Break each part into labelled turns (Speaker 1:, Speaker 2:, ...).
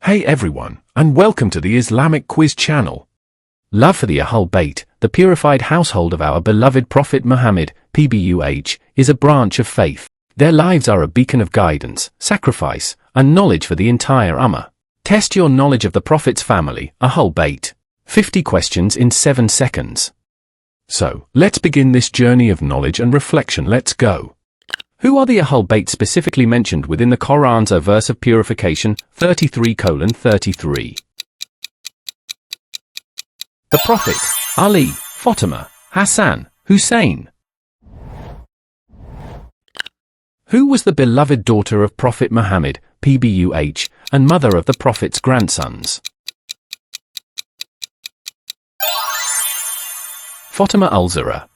Speaker 1: Hey everyone, and welcome to the Islamic quiz channel. Love for the Ahlul Bayt, the purified household of our beloved Prophet Muhammad, PBUH, is a branch of faith. Their lives are a beacon of guidance, sacrifice, and knowledge for the entire Ummah. Test your knowledge of the Prophet's family, Ahlul Bayt. 50 questions in 7 seconds. So, let's begin this journey of knowledge and reflection. Let's go. Who are the Ahlul Bayt specifically mentioned within the Quran's verse of purification 33:33? The Prophet, Ali, Fatimah, Hasan, Husayn. Who was the beloved daughter of Prophet Muhammad, PBUH, and mother of the Prophet's grandsons? Fatimah al-Zahra.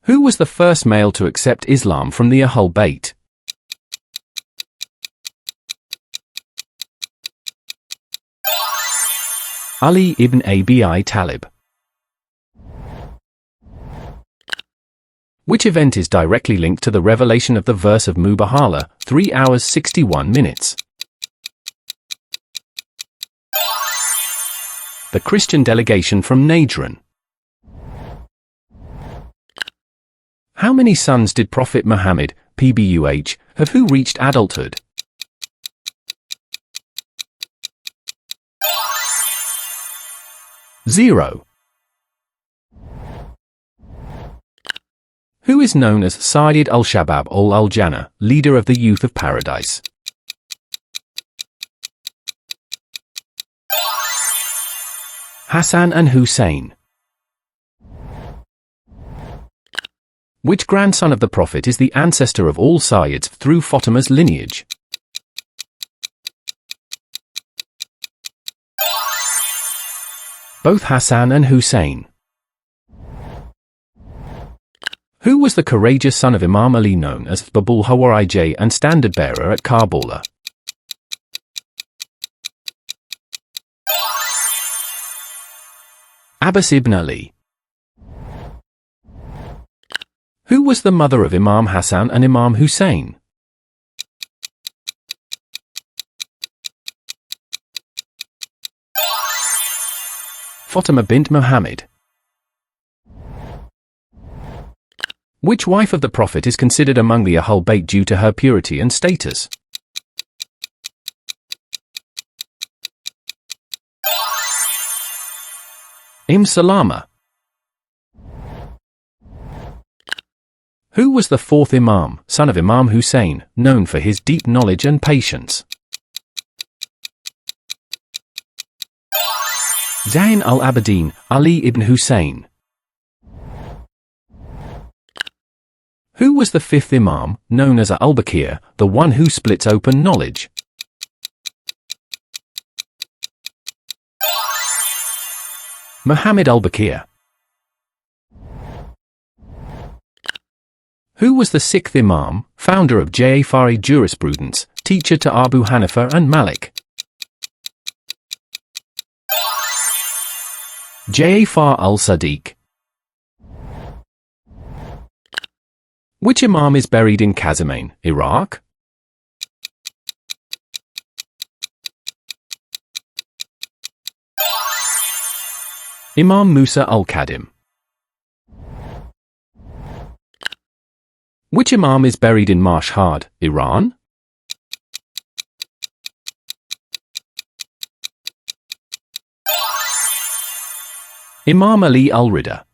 Speaker 1: Who was the first male to accept Islam from the Ahlul Bayt? Ali ibn Abi Talib. Which event is directly linked to the revelation of the verse of Mubahala, 3 hours 61 minutes? The Christian delegation from Najran. How many sons did Prophet Muhammad, PBUH, have who reached adulthood? Zero. Who is known as Sayyid al-Shabab al-Jannah, leader of the youth of paradise? Hasan and Husayn. Which grandson of the Prophet is the ancestor of all Sayyids through Fatimah's lineage? Both Hasan and Husayn. Who was the courageous son of Imam Ali known as Babul Hawarij and standard bearer at Karbala? Abbas ibn Ali. Who was the mother of Imam Hasan and Imam Husayn? Fatimah bint Muhammad. Which wife of the Prophet is considered among the Ahlul Bayt due to her purity and status? Salama. Who was the fourth Imam, son of Imam Husayn, known for his deep knowledge and patience? Zayn al-Abidin, Ali ibn Husayn. Who was the fifth Imam, known as al-Bakir, the one who splits open knowledge? Muhammad al-Bakir. Who was the sixth Imam, founder of Ja'fari jurisprudence, teacher to Abu Hanifa and Malik? Ja'far al-Sadiq. Which Imam is buried in Kazimain, Iraq? Imam Musa al-Kadim. Which Imam is buried in Mashhad, Iran? Imam Ali al-Rida.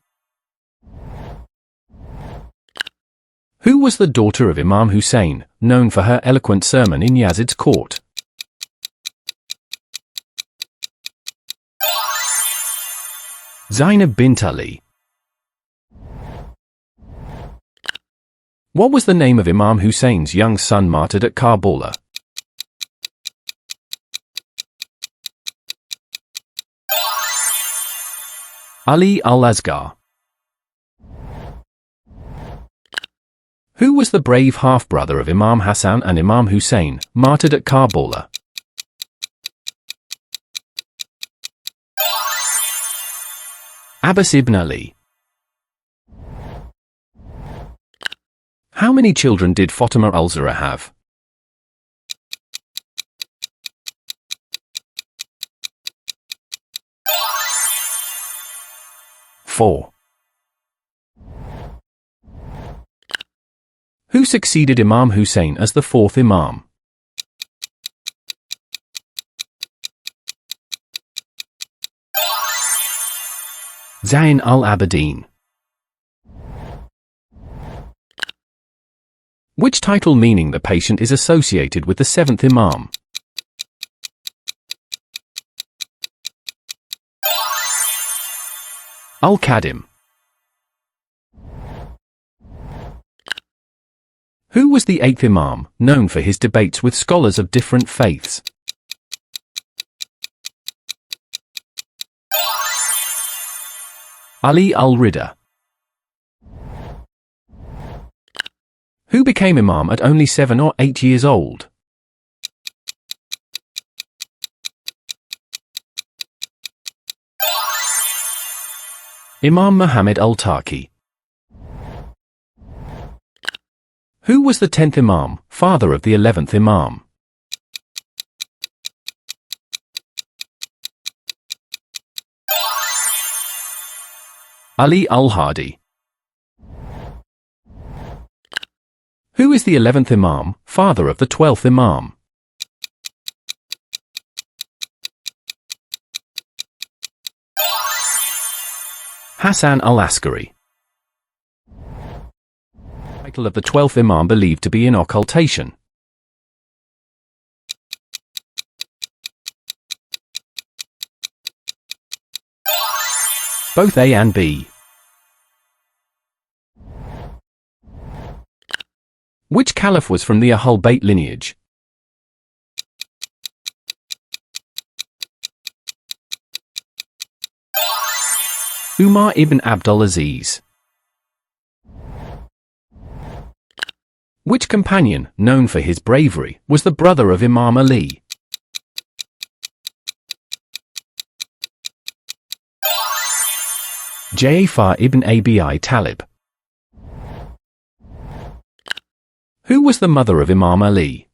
Speaker 1: Who was the daughter of Imam Husayn, known for her eloquent sermon in Yazid's court? Zainab bint Ali. What was the name of Imam Husayn's young son martyred at Karbala? Ali al-Asghar. Who was the brave half-brother of Imam Hasan and Imam Husayn, martyred at Karbala? Abbas ibn Ali. How many children did Fatimah al-Zahra have? 4. Who succeeded Imam Husayn as the fourth Imam? Zayn al-Abidin. Which title meaning the patient is associated with the seventh Imam? Al-Qadim. Who was the eighth Imam, known for his debates with scholars of different faiths? Ali al-Rida. Who became Imam at only 7 or 8 years old? Imam Muhammad al-Taqi. Who was the 10th Imam, father of the 11th Imam? Ali al-Hadi. Who is the 11th Imam, father of the 12th Imam? Hasan al-Askari. Title of the 12th Imam believed to be in occultation. Both A and B. Which caliph was from the Ahlul Bayt lineage? Umar ibn Abdul Aziz. Which companion, known for his bravery, was the brother of Imam Ali? Ja'far ibn Abi Talib. Who was the mother of Imam Ali?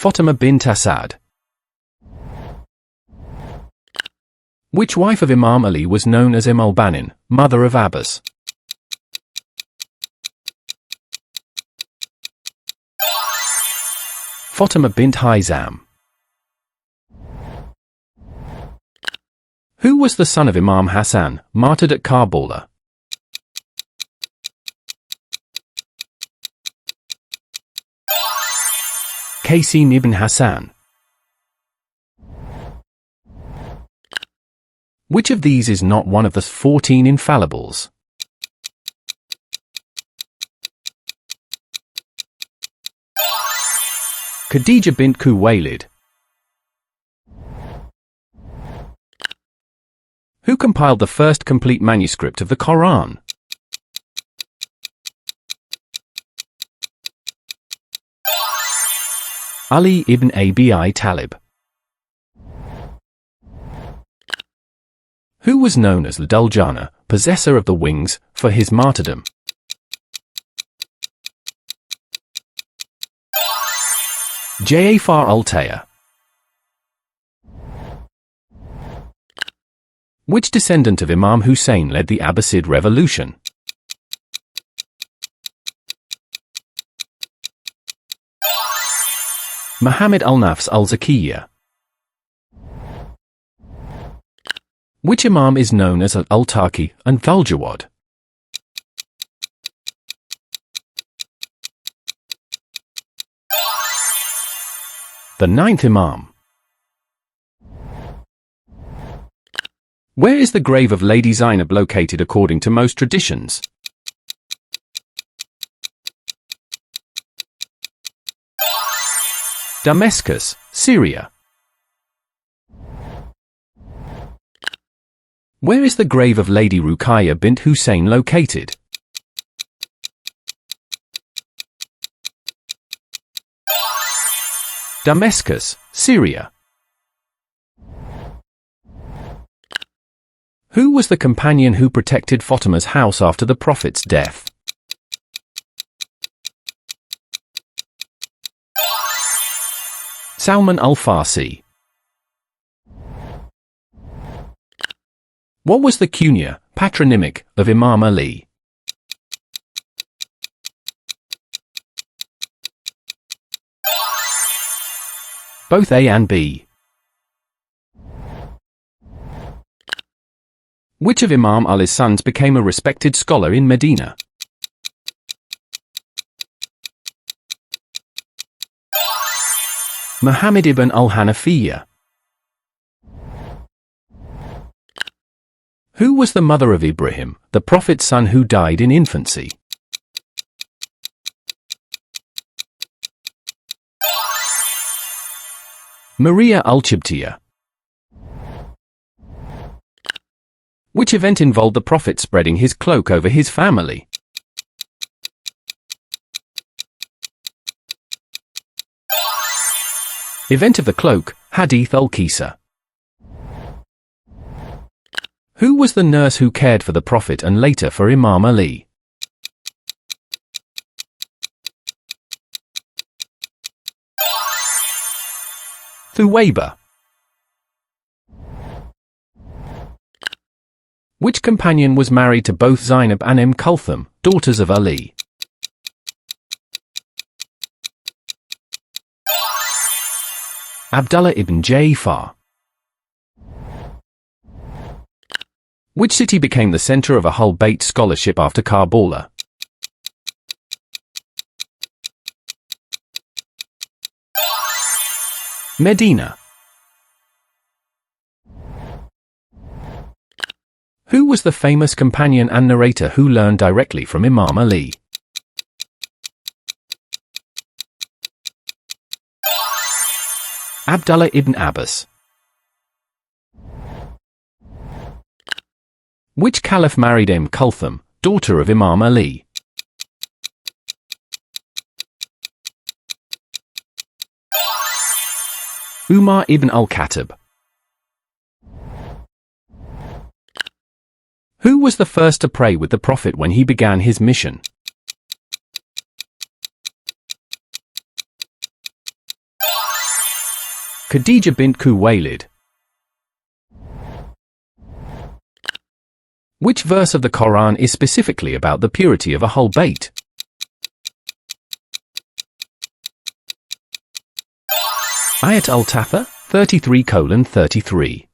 Speaker 1: Fatimah bint Asad. Which wife of Imam Ali was known as al-Banin, mother of Abbas? Fatimah bint Hizam. Who was the son of Imam Hasan, martyred at Karbala? Qasim ibn Hasan. Which of these is not one of the 14 infallibles? Khadija bint Khuwaylid. Who compiled the first complete manuscript of the Quran? Ali ibn Abi Talib. Who was known as Duljana, possessor of the wings, for his martyrdom? Ja'far al-Tayr. Which descendant of Imam Husayn led the Abbasid revolution? Muhammad al-Nafs al-Zakiyya. Which Imam is known as al-Taqi and Dhuljawad? The 9th Imam. Where is the grave of Lady Zainab located according to most traditions? Damascus, Syria. Where is the grave of Lady Ruqayya bint Husayn located? Damascus, Syria. Who was the companion who protected Fatima's house after the Prophet's death? Salman al-Farsi. What was the kunya, patronymic, of Imam Ali? Both A and B. Which of Imam Ali's sons became a respected scholar in Medina? Muhammad ibn al-Hanafiyyah. Who was the mother of Ibrahim, the Prophet's son who died in infancy? Maria al-Qibtiyah. Which event involved the Prophet spreading his cloak over his family? Event of the cloak, Hadith al-Qisa. Who was the nurse who cared for the Prophet and later for Imam Ali? Thuwayba. Which companion was married to both Zainab and Kulthum, daughters of Ali? Abdullah ibn Ja'far. Which city became the center of Ahlul Bayt scholarship after Karbala? Medina. Who was the famous companion and narrator who learned directly from Imam Ali? Abdullah ibn Abbas. Which caliph married Kulthum, daughter of Imam Ali? Umar ibn al-Khattab. Who was the first to pray with the Prophet when he began his mission? Khadija bint Khuwaylid. Which verse of the Quran is specifically about the purity of Ahlul Bayt? Ayat al-Tatha, 33:33.